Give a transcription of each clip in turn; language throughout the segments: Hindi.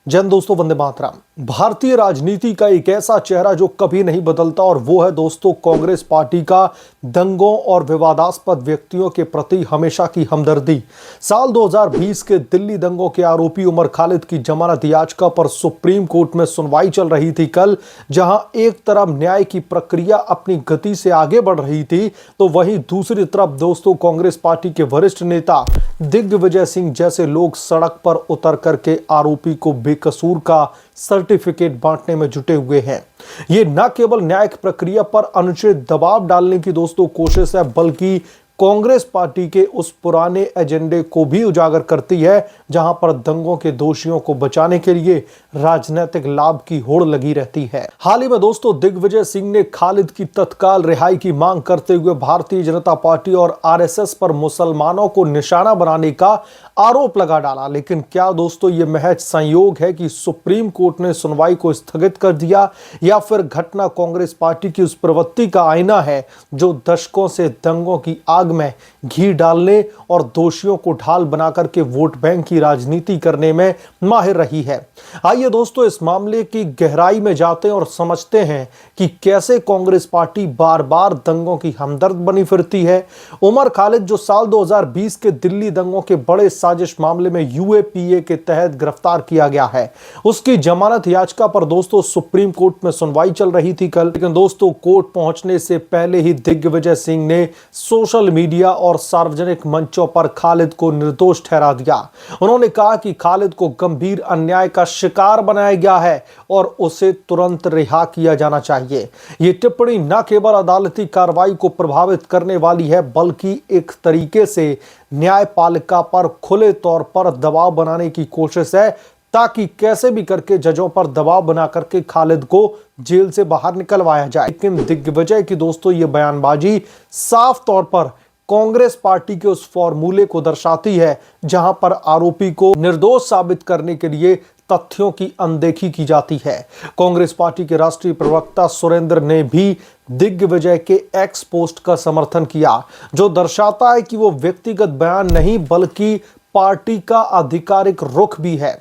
जन दोस्तों, वंदे मातरम। भारतीय राजनीति का एक ऐसा चेहरा जो कभी नहीं बदलता और वो है दोस्तों कांग्रेस पार्टी का दंगों और विवादास्पद व्यक्तियों के प्रति हमेशा की हमदर्दी। साल 2020 के दिल्ली दंगों के आरोपी उमर खालिद की जमानत याचिका पर सुप्रीम कोर्ट में सुनवाई चल रही थी कल। जहां एक तरफ न्याय की प्रक्रिया अपनी गति से आगे बढ़ रही थी, तो वहीं दूसरी तरफ दोस्तों कांग्रेस पार्टी के वरिष्ठ नेता दिग्विजय सिंह जैसे लोग सड़क पर उतर करके आरोपी को बेकसूर का सर्टिफिकेट बांटने में जुटे हुए हैं। ये न केवल न्यायिक प्रक्रिया पर अनुचित दबाव डालने की दोस्तों कोशिश है, बल्कि कांग्रेस पार्टी के उस पुराने एजेंडे को भी उजागर करती है जहां पर दंगों के दोषियों को बचाने के लिए राजनीतिक लाभ की होड़ लगी रहती है। हाल ही में दोस्तों दिग्विजय सिंह ने खालिद की तत्काल रिहाई की मांग करते हुए भारतीय जनता पार्टी और आरएसएस पर मुसलमानों को निशाना बनाने का आरोप लगा डाला। लेकिन क्या दोस्तों ये महज संयोग है कि सुप्रीम कोर्ट ने सुनवाई को स्थगित कर दिया, या फिर घटना कांग्रेस पार्टी की उस प्रवृत्ति का आईना है जो दशकों से दंगों की आग में घी डालने और दोषियों को ढाल बनाकर के वोट बैंक की राजनीति करने में माहिर रही है। आइए दोस्तों इस मामले की गहराई में जाते हैं और समझते हैं कि कैसे कांग्रेस पार्टी बार बार दंगों की हमदर्द बनी फिरती है। उमर खालिद जो साल 2020 के दिल्ली दंगों के बड़े साजिश मामले में यूएपीए के तहत गिरफ्तार किया गया है, उसकी जमानत याचिका पर दोस्तों सुप्रीम कोर्ट में सुनवाई चल रही थी कल। लेकिन दोस्तों कोर्ट पहुंचने से पहले ही दिग्विजय सिंह ने सोशल मीडिया और सार्वजनिक मंचों पर खालिद को निर्दोष ठहरा दिया। उन्होंने कहा कि खालिद को गंभीर अन्याय का शिकार बनाया गया है और उसे तुरंत रिहा किया जाना चाहिए। यह टिप्पणी न केवल अदालती कार्रवाई को प्रभावित करने वाली है, बल्कि एक तरीके से न्यायपालिका पर खुले तौर पर दबाव बनाने की कोशिश है, ताकि कैसे भी करके जजों पर दबाव बना करके खालिद को जेल से बाहर निकलवाया जाए। लेकिन दिग्विजय की दोस्तों ये बयानबाजी साफ तौर पर कांग्रेस पार्टी के उस फॉर्मूले को दर्शाती है जहां पर आरोपी को निर्दोष साबित करने के लिए तथ्यों की अनदेखी की जाती है। कांग्रेस पार्टी के राष्ट्रीय प्रवक्ता सुरेंद्र ने भी दिग्विजय के एक्स पोस्ट का समर्थन किया, जो दर्शाता है कि वो व्यक्तिगत बयान नहीं बल्कि पार्टी का आधिकारिक रुख भी है।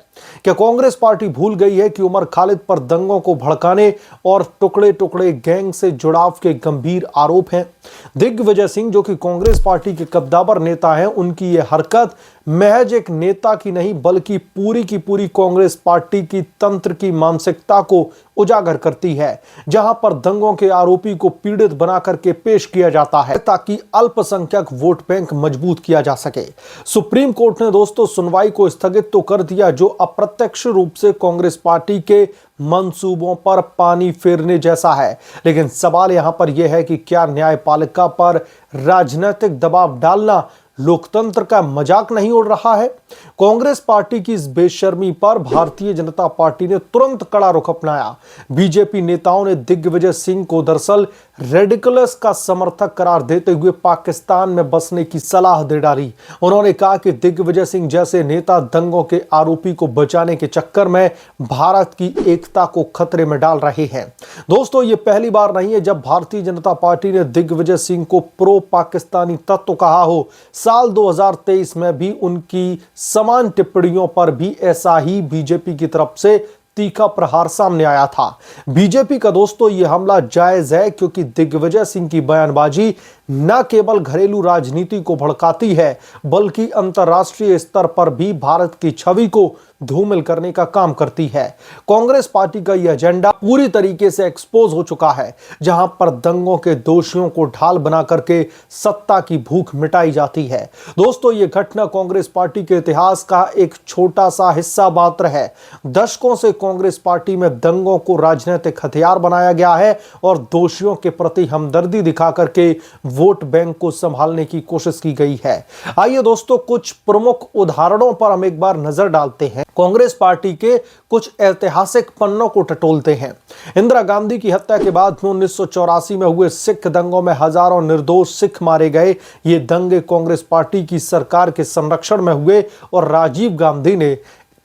क्या कांग्रेस पार्टी भूल गई है कि उमर खालिद पर दंगों को भड़काने और टुकड़े टुकड़े गैंग से जुड़ाव के गंभीर आरोप हैं? दिग्विजय सिंह जो कि कांग्रेस पार्टी के कद्दावर नेता हैं, उनकी यह हरकत महज एक नेता की नहीं बल्कि पूरी की पूरी कांग्रेस पार्टी की तंत्र की मानसिकता को उजागर करती है, जहां पर दंगों के आरोपी को पीड़ित बना करके पेश किया जाता है ताकि अल्पसंख्यक वोट बैंक मजबूत किया जा सके। सुप्रीम कोर्ट ने दोस्तों सुनवाई को स्थगित तो कर दिया, जो अप्रत्यक्ष रूप से कांग्रेस पार्टी के मंसूबों पर पानी फेरने जैसा है। लेकिन सवाल यहां पर यह है कि क्या न्यायपालिका पर राजनीतिक दबाव डालना लोकतंत्र का मजाक नहीं उड़ रहा है? कांग्रेस पार्टी की इस बेशर्मी पर भारतीय जनता पार्टी ने तुरंत कड़ा रुख अपनाया। बीजेपी नेताओं ने दिग्विजय सिंह को दरअसल रेडिकुलस का समर्थक करार देते हुए पाकिस्तान में बसने की सलाह दे डाली। उन्होंने कहा कि दिग्विजय सिंह जैसे नेता दंगों के आरोपी को बचाने के चक्कर में भारत की एकता को खतरे में डाल रहे हैं। दोस्तों ये पहली बार नहीं है जब भारतीय जनता पार्टी ने दिग्विजय सिंह को प्रो पाकिस्तानी तत्व कहा हो। साल 2023 में भी उनकी समान टिप्पणियों पर भी ऐसा ही बीजेपी की तरफ से तीखा प्रहार सामने आया था। बीजेपी का दोस्तों यह हमला जायज है, क्योंकि दिग्विजय सिंह की बयानबाजी न केवल घरेलू राजनीति को भड़काती है बल्कि अंतर्राष्ट्रीय स्तर पर भी भारत की छवि को धूमिल करने का काम करती है। कांग्रेस पार्टी का यह एजेंडा पूरी तरीके से एक्सपोज हो चुका है, जहां पर दंगों के दोषियों को ढाल बना करके सत्ता की भूख मिटाई जाती है। दोस्तों ये घटना कांग्रेस पार्टी के इतिहास का एक छोटा सा हिस्सा मात्र है। दशकों से कांग्रेस पार्टी में दंगों को राजनीतिक हथियार बनाया गया है और दोषियों के प्रति हमदर्दी दिखा करके वोट बैंक को संभालने की कोशिश की गई है। आइए दोस्तों कुछ प्रमुख उदाहरणों पर हम एक बार नजर डालते हैं। कांग्रेस पार्टी के कुछ ऐतिहासिक पन्नों को टटोलते हैं। इंदिरा गांधी की हत्या के बाद में 1984 में हुए सिख दंगों में हजारों निर्दोष सिख मारे गए। ये दंगे कांग्रेस पार्टी की सरकार के संरक्षण में हुए और राजीव गांधी ने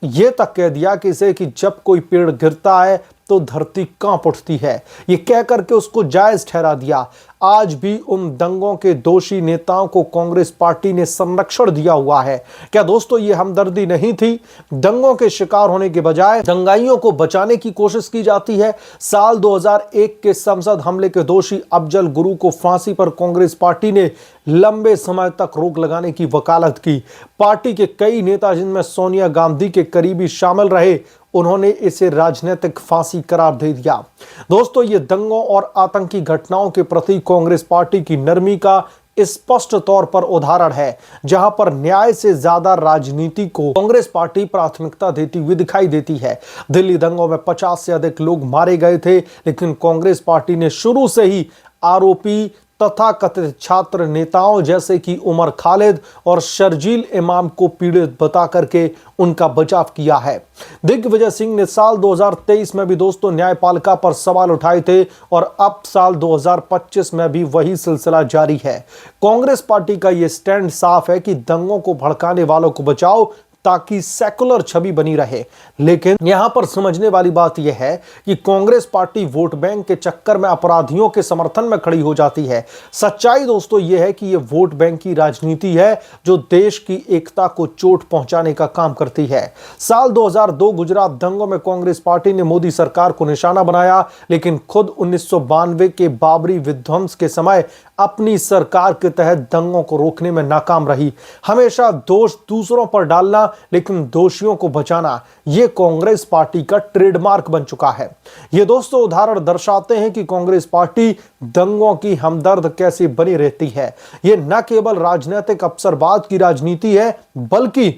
यह तक कह दिया कि जब कोई पेड़ गिरता है तो धरती कांप उठती है, ये कह करके उसको जायज ठहरा दिया। आज भी उन दंगों के दोषी नेताओं को कांग्रेस पार्टी ने संरक्षण दिया हुआ है। क्या दोस्तों ये हमदर्दी नहीं थी? दंगों के शिकार होने के बजाय दंगाइयों को बचाने की कोशिश की जाती है। साल 2001 के संसद हमले के दोषी अफजल गुरु को फांसी पर कांग्रेस पार्टी ने लंबे समय तक रोक लगाने की वकालत की। पार्टी के कई नेता, जिनमें सोनिया गांधी के करीबी शामिल रहे, उन्होंने इसे राजनीतिक फांसी करार दे दिया। दोस्तों ये दंगों और आतंकी घटनाओं के प्रति कांग्रेस पार्टी की नरमी का स्पष्ट तौर पर उदाहरण है, जहां पर न्याय से ज्यादा राजनीति को कांग्रेस पार्टी प्राथमिकता देती हुई दिखाई देती है। दिल्ली दंगों में 50 से अधिक लोग मारे गए थे, लेकिन कांग्रेस पार्टी ने शुरू से ही आरोपी तथा कथित छात्र नेताओं जैसे कि उमर खालिद और शर्जील इमाम को पीड़ित बता करके उनका बचाव किया है। दिग्विजय सिंह ने साल 2023 में भी दोस्तों न्यायपालिका पर सवाल उठाए थे और अब साल 2025 में भी वही सिलसिला जारी है। कांग्रेस पार्टी का यह स्टैंड साफ है कि दंगों को भड़काने वालों को बचाओ ताकि सेकुलर छवि बनी रहे। लेकिन यहां पर समझने वाली बात यह है कि कांग्रेस पार्टी वोट बैंक के चक्कर में अपराधियों के समर्थन में खड़ी हो जाती है। सच्चाई दोस्तों यह है कि यह वोट बैंक की राजनीति है जो देश की एकता को चोट पहुंचाने का काम करती है। साल 2002 गुजरात दंगों में कांग्रेस पार्टी ने मोदी सरकार को निशाना बनाया, लेकिन खुद 1992 के बाबरी विध्वंस के समय अपनी सरकार के तहत दंगों को रोकने में नाकाम रही। हमेशा दोष दूसरों पर डालना लेकिन दोषियों को बचाना, यह कांग्रेस पार्टी का ट्रेडमार्क बन चुका है। ये दोस्तों उदाहरण दर्शाते हैं कि कांग्रेस पार्टी दंगों की हमदर्द कैसे बनी रहती है। यह न केवल राजनीतिक अवसरवाद की राजनीति है, बल्कि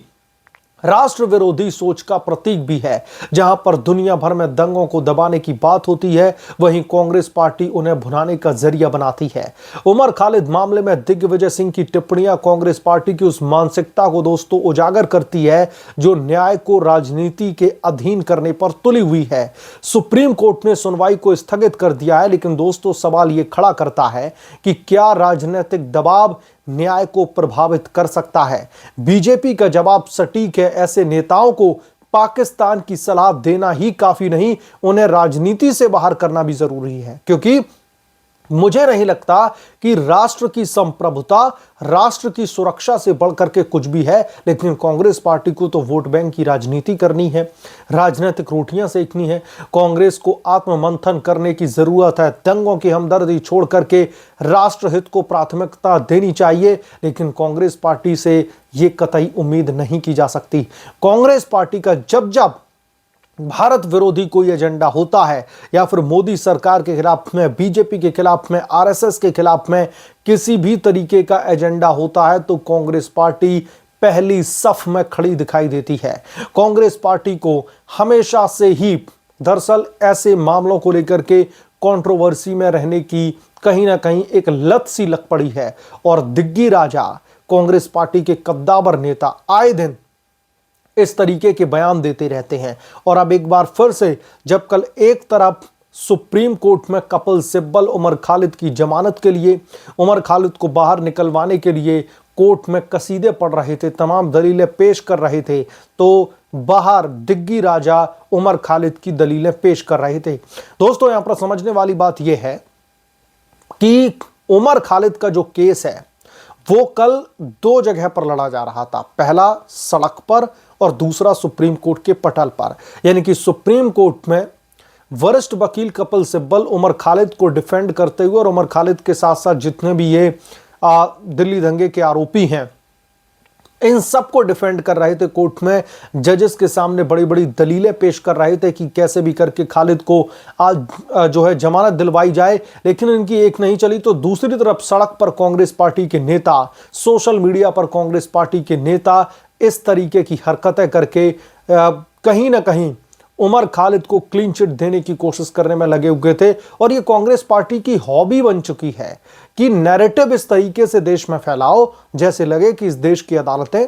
राष्ट्र विरोधी सोच का प्रतीक भी है। जहां पर दुनिया भर में दंगों को दबाने की बात होती है, वहीं कांग्रेस पार्टी उन्हें भुनाने का जरिया बनाती है। उमर खालिद मामले में दिग्विजय सिंह की टिप्पणियां कांग्रेस पार्टी की उस मानसिकता को दोस्तों उजागर करती है जो न्याय को राजनीति के अधीन करने पर तुली हुई है। सुप्रीम कोर्ट ने सुनवाई को स्थगित कर दिया है, लेकिन दोस्तों सवाल यह खड़ा करता है कि क्या राजनीतिक दबाव न्याय को प्रभावित कर सकता है? बीजेपी का जवाब सटीक है, ऐसे नेताओं को पाकिस्तान की सलाह देना ही काफी नहीं, उन्हें राजनीति से बाहर करना भी जरूरी है। क्योंकि मुझे नहीं लगता कि राष्ट्र की संप्रभुता, राष्ट्र की सुरक्षा से बढ़कर के कुछ भी है, लेकिन कांग्रेस पार्टी को तो वोट बैंक की राजनीति करनी है, राजनीतिक रोटियां सेकनी है। कांग्रेस को आत्ममंथन करने की जरूरत है। दंगों की हमदर्दी छोड़ करके राष्ट्रहित को प्राथमिकता देनी चाहिए, लेकिन कांग्रेस पार्टी से यह कतई उम्मीद नहीं की जा सकती। कांग्रेस पार्टी का जब जब भारत विरोधी कोई एजेंडा होता है या फिर मोदी सरकार के खिलाफ में, बीजेपी के खिलाफ में, आरएसएस के खिलाफ में किसी भी तरीके का एजेंडा होता है, तो कांग्रेस पार्टी पहली सफ में खड़ी दिखाई देती है। कांग्रेस पार्टी को हमेशा से ही दरअसल ऐसे मामलों को लेकर के कंट्रोवर्सी में रहने की कहीं ना कहीं एक लत सी लग पड़ी है और दिग्गी राजा कांग्रेस पार्टी के कद्दावर नेता आए दिन इस तरीके के बयान देते रहते हैं। और अब एक बार फिर से जब कल एक तरफ सुप्रीम कोर्ट में कपिल सिब्बल उमर खालिद की जमानत के लिए, उमर खालिद को बाहर निकलवाने के लिए कोर्ट में कसीदे पढ़ रहे थे, तमाम दलीलें पेश कर रहे थे, तो बाहर दिग्गी राजा उमर खालिद की दलीलें पेश कर रहे थे। दोस्तों यहां पर समझने वाली बात यह है कि उमर खालिद का जो केस है वो कल दो जगह पर लड़ा जा रहा था। पहला सड़क पर और दूसरा सुप्रीम कोर्ट के पटल पर। यानी कि सुप्रीम कोर्ट में वरिष्ठ वकील कपिल सिब्बल उमर खालिद को डिफेंड करते हुए और उमर खालिद के साथ साथ जितने भी ये दिल्ली दंगे के आरोपी हैं, इन सबको डिफेंड कर रहे थे। कोर्ट में जजेस के सामने बड़ी बड़ी दलीलें पेश कर रहे थे कि कैसे भी करके खालिद को आज जो है जमानत दिलवाई जाए, लेकिन इनकी एक नहीं चली। तो दूसरी तरफ सड़क पर कांग्रेस पार्टी के नेता, सोशल मीडिया पर कांग्रेस पार्टी के नेता इस तरीके की हरकतें करके कहीं ना कहीं उमर खालिद को क्लीन चिट देने की कोशिश करने में लगे हुए थे। और ये कांग्रेस पार्टी की हॉबी बन चुकी है कि नैरेटिव इस तरीके से देश में फैलाओ जैसे लगे कि इस देश की अदालतें,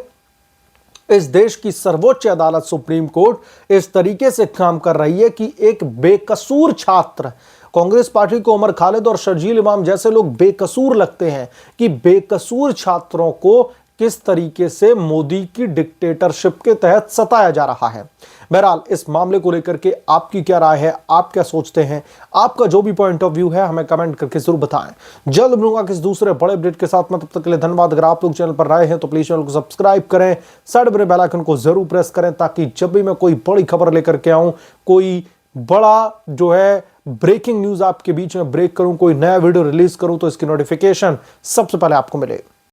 इस देश की सर्वोच्च अदालत सुप्रीम कोर्ट इस तरीके से काम कर रही है कि एक बेकसूर छात्र, कांग्रेस पार्टी को उमर खालिद और शर्जील इमाम जैसे लोग बेकसूर लगते हैं कि बेकसूर छात्रों को किस तरीके से मोदी की डिक्टेटरशिप के तहत सताया जा रहा है। बहरहाल इस मामले को लेकर के आपकी क्या राय है, आप क्या सोचते हैं, आपका जो भी पॉइंट ऑफ व्यू है हमें कमेंट करके जरूर बताएं। जल्द मिलूंगा किसी दूसरे बड़े अपडेट के साथ में, तब तक के लिए धन्यवाद। अगर आप लोग चैनल पर नए हैं तो प्लीज चैनल को सब्सक्राइब करें, साइड में बेल आइकन को जरूर प्रेस करें, ताकि जब भी मैं कोई बड़ी खबर लेकर के आऊं, कोई बड़ा जो है ब्रेकिंग न्यूज आपके बीच में ब्रेक करूं, कोई नया वीडियो रिलीज करूं, तो इसकी नोटिफिकेशन सबसे पहले आपको मिले।